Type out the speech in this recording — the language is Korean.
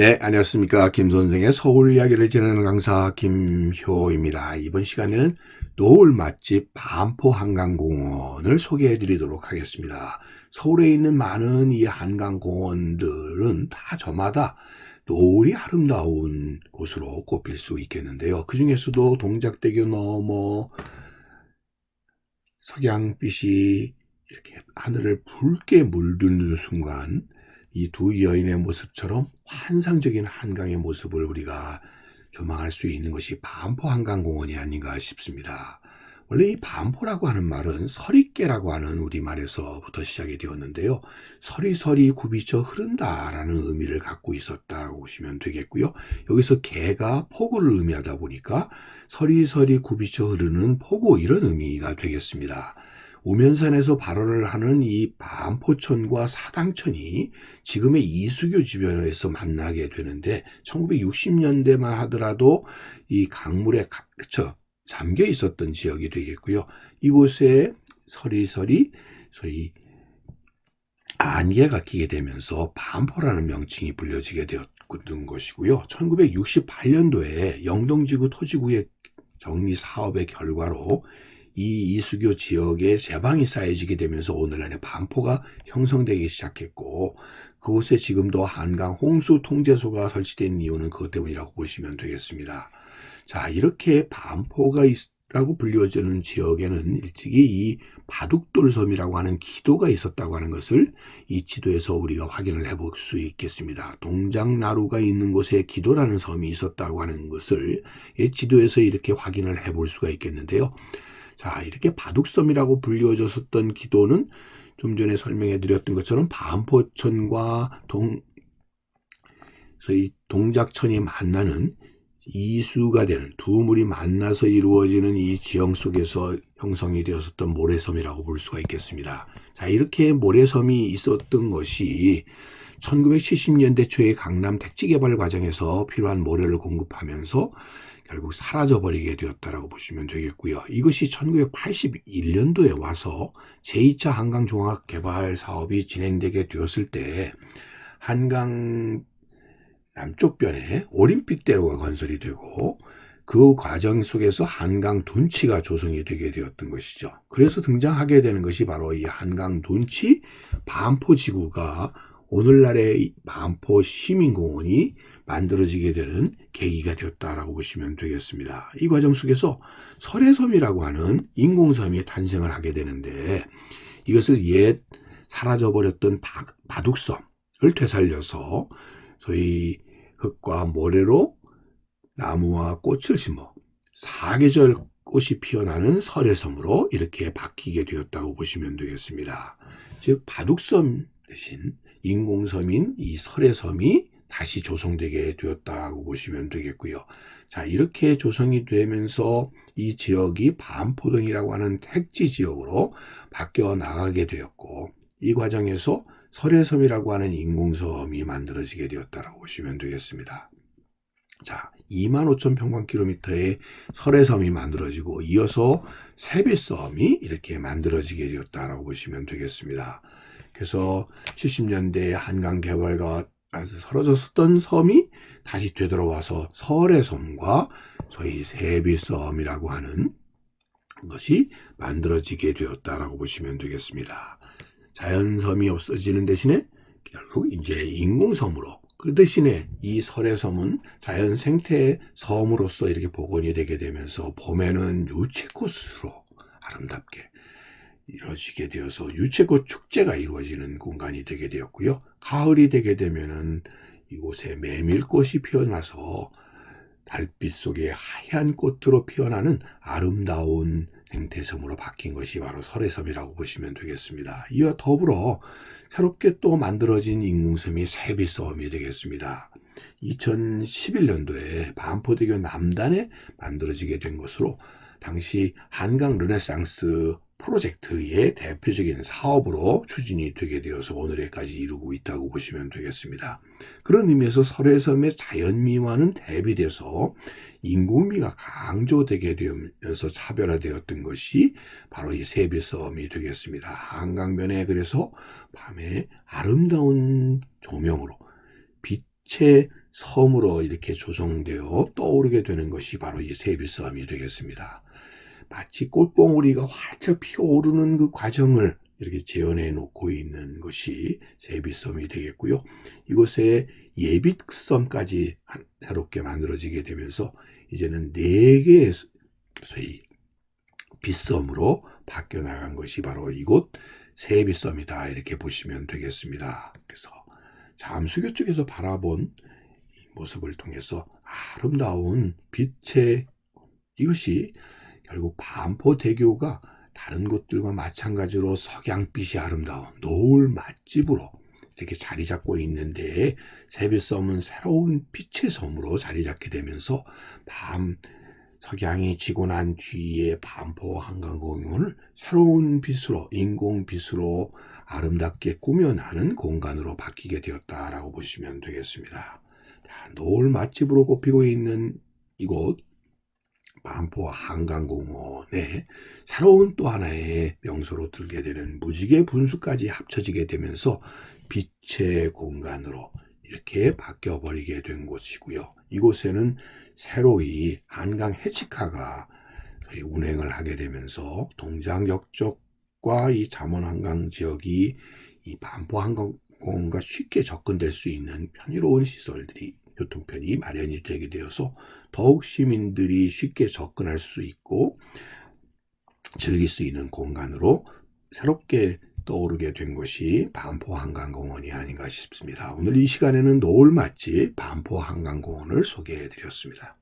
네, 안녕하십니까. 김 선생의 서울 이야기를 진행하는 강사 김효입니다. 이번 시간에는 노을 맛집 반포 한강공원을 소개해 드리도록 하겠습니다. 서울에 있는 많은 이 한강공원들은 다 저마다 노을이 아름다운 곳으로 꼽힐 수 있겠는데요. 그 중에서도 동작대교 넘어 석양빛이 이렇게 하늘을 붉게 물드는 순간 이 두 여인의 모습처럼 환상적인 한강의 모습을 우리가 조망할 수 있는 것이 반포 한강공원이 아닌가 싶습니다. 원래 이 반포라고 하는 말은 서리깨라고 하는 우리말에서부터 시작이 되었는데요. 서리서리 굽이쳐 흐른다라는 의미를 갖고 있었다고 보시면 되겠고요. 여기서 개가 폭우를 의미하다 보니까 서리서리 굽이쳐 흐르는 폭우, 이런 의미가 되겠습니다. 우면산에서 발원을 하는 이 반포천과 사당천이 지금의 이수교 주변에서 만나게 되는데, 1960년대만 하더라도 이 강물에 잠겨 있었던 지역이 되겠고요. 이곳에 서리서리 소위 안개가 끼게 되면서 반포라는 명칭이 불려지게 되었던 것이고요. 1968년도에 영동지구 토지구역 정리 사업의 결과로 이 이수교 지역에 제방이 쌓여지게 되면서 오늘날의 반포가 형성되기 시작했고, 그곳에 지금도 한강 홍수 통제소가 설치된 이유는 그것 때문이라고 보시면 되겠습니다. 자, 이렇게 반포가 라고 불려지는 지역에는 일찍이 이 바둑돌섬이라고 하는 기도가 있었다고 하는 것을 이 지도에서 우리가 확인을 해볼 수 있겠습니다. 동작나루가 있는 곳에 기도라는 섬이 있었다고 하는 것을 이 지도에서 이렇게 확인을 해볼 수가 있겠는데요. 자, 이렇게 바둑섬이라고 불려졌었던 기도는 좀 전에 설명해 드렸던 것처럼 반포천과 소위 동작천이 만나는 이수가 되는 두 물이 만나서 이루어지는 이 지형 속에서 형성이 되었었던 모래섬이라고 볼 수가 있겠습니다. 자, 이렇게 모래섬이 있었던 것이 1970년대 초에 강남 택지 개발 과정에서 필요한 모래를 공급하면서 결국 사라져버리게 되었다라고 보시면 되겠고요. 이것이 1981년도에 와서 제2차 한강종합개발 사업이 진행되게 되었을 때 한강 남쪽변에 올림픽대로가 건설이 되고, 그 과정 속에서 한강 둔치가 조성이 되게 되었던 것이죠. 그래서 등장하게 되는 것이 바로 이 한강 둔치 반포지구가 오늘날의 반포 시민공원이 만들어지게 되는 계기가 되었다라고 보시면 되겠습니다. 이 과정 속에서 설해섬이라고 하는 인공섬이 탄생을 하게 되는데, 이것을 옛 사라져버렸던 바둑섬을 되살려서 소위 흙과 모래로 나무와 꽃을 심어 사계절 꽃이 피어나는 설해섬으로 이렇게 바뀌게 되었다고 보시면 되겠습니다. 즉 바둑섬 대신 인공섬인 이 설해섬이 다시 조성되게 되었다고 보시면 되겠고요. 자, 이렇게 조성이 되면서 이 지역이 반포동이라고 하는 택지 지역으로 바뀌어 나가게 되었고, 이 과정에서 설해섬이라고 하는 인공섬이 만들어지게 되었다고 보시면 되겠습니다. 자, 25,000평방킬로미터의 설해섬이 만들어지고 이어서 세빛섬이 이렇게 만들어지게 되었다고 보시면 되겠습니다. 그래서 70년대 한강 개발과 사라졌었던 섬이 다시 되돌아와서 설해섬과 저희 세빛섬이라고 하는 것이 만들어지게 되었다고 보시면 되겠습니다. 자연섬이 없어지는 대신에 결국 이제 인공섬으로, 그 대신에 이 설해섬은 자연 생태의 섬으로서 이렇게 복원이 되게 되면서 봄에는 유채꽃으로 아름답게 이루어지게 되어서 유채꽃 축제가 이루어지는 공간이 되게 되었고요. 가을이 되게 되면은 이곳에 메밀꽃이 피어나서 달빛 속에 하얀 꽃으로 피어나는 아름다운 생태섬으로 바뀐 것이 바로 설해섬이라고 보시면 되겠습니다. 이와 더불어 새롭게 또 만들어진 인공섬이 세빛섬이 되겠습니다. 2011년도에 반포대교 남단에 만들어지게 된 것으로 당시 한강 르네상스 프로젝트의 대표적인 사업으로 추진이 되게 되어서 오늘에까지 이루고 있다고 보시면 되겠습니다. 그런 의미에서 설해섬의 자연미와는 대비돼서 인공미가 강조되게 되면서 차별화되었던 것이 바로 이 세빛섬이 되겠습니다. 한강변에 그래서 밤에 아름다운 조명으로 빛의 섬으로 이렇게 조성되어 떠오르게 되는 것이 바로 이 세빛섬이 되겠습니다. 마치 꽃봉오리가 활짝 피어오르는 그 과정을 이렇게 재현해 놓고 있는 것이 세빛섬이 되겠고요. 이곳에 예빛섬까지 새롭게 만들어지게 되면서 이제는 4개의 소위 빛섬으로 바뀌어 나간 것이 바로 이곳 세빛섬이다, 이렇게 보시면 되겠습니다. 그래서 잠수교 쪽에서 바라본 이 모습을 통해서 아름다운 빛의 이것이 결국 반포대교가 다른 곳들과 마찬가지로 석양빛이 아름다운 노을 맛집으로 이렇게 자리 잡고 있는데, 세빛섬은 새로운 빛의 섬으로 자리 잡게 되면서 밤 석양이 지고 난 뒤에 반포 한강공원을 새로운 빛으로, 인공빛으로 아름답게 꾸며나는 공간으로 바뀌게 되었다라고 보시면 되겠습니다. 자, 노을 맛집으로 꼽히고 있는 이곳 반포 한강공원에 새로운 또 하나의 명소로 들게 되는 무지개 분수까지 합쳐지게 되면서 빛의 공간으로 이렇게 바뀌어버리게 된 곳이고요. 이곳에는 새로이 한강 해치카가 운행을 하게 되면서 동작역 쪽과 이 잠원 한강 지역이 이 반포 한강공원과 쉽게 접근될 수 있는 편의로운 시설들이, 교통편이 마련이 되게 되어서 더욱 시민들이 쉽게 접근할 수 있고 즐길 수 있는 공간으로 새롭게 떠오르게 된 것이 반포 한강공원이 아닌가 싶습니다. 오늘 이 시간에는 노을 맛집 반포 한강공원을 소개해 드렸습니다.